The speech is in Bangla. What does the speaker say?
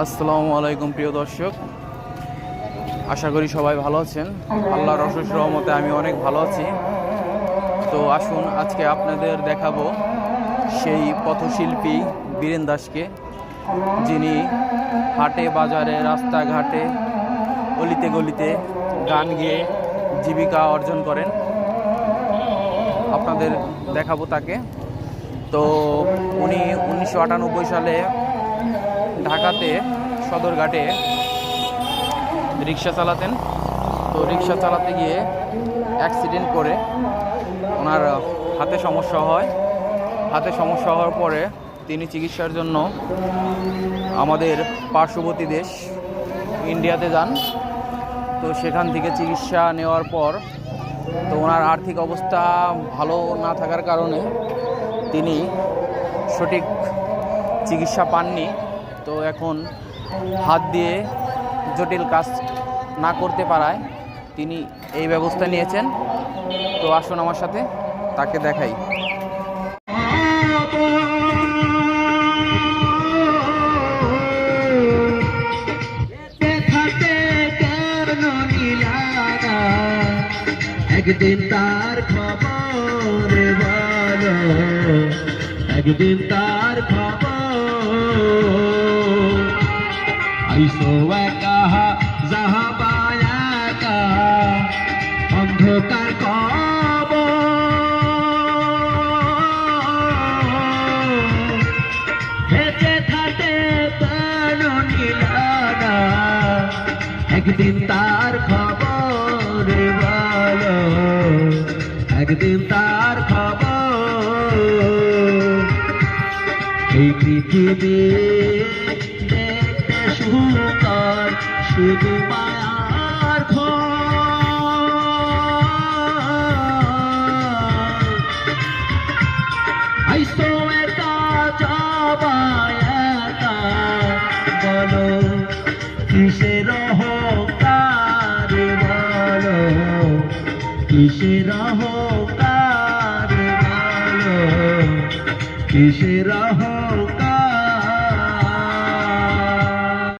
আসসালামু আলাইকুম প্রিয় দর্শক, আশা করি সবাই ভালো আছেন। আল্লাহর অশেষ রহমতে আমি অনেক ভালো আছি। তো আসুন আজকে আপনাদের দেখাবো সেই পথশিল্পী বীরেন দাসকে, যিনি হাটে বাজারে রাস্তাঘাটে অলিতে গলিতে গান গেয়ে জীবিকা অর্জন করেন। আপনাদের দেখাবো তাকে। তো উনি 1998 সালে ঢাকাতে সদরঘাটে রিক্সা চালাতেন। তো রিক্সা চালাতে গিয়ে অ্যাক্সিডেন্ট করে ওনার হাতে সমস্যা হয়। হাতে সমস্যা হওয়ার পরে তিনি চিকিৎসার জন্য আমাদের পার্শ্ববর্তী দেশ ইন্ডিয়াতে যান। তো সেখান থেকে চিকিৎসা নেওয়ার পর তো ওনার আর্থিক অবস্থা ভালো না থাকার কারণে তিনি সঠিক চিকিৎসা পাননি। তো এখন হাত দিয়ে জটিল কাজ না করতে পারায় তিনি এই ব্যবস্থা নিয়েছেন। তো আসুন আমার সাথে তাকে দেখাই। একদিন তার খবর বলো, একদিন তার খবর আইসো একা যাহবা একা অন্ধকার কবর হেঁটে থাকে প্রাণ নীলানা। একদিন তার খবর বলো, একদিন তার খবর এই পৃথিবী দেখতে সুন্দর, শুধু মায়ার আইসো একা যাবা একা বলো কিসের অহংকার, বলো কিসের অহংকার, বলো কিসের অহংকার।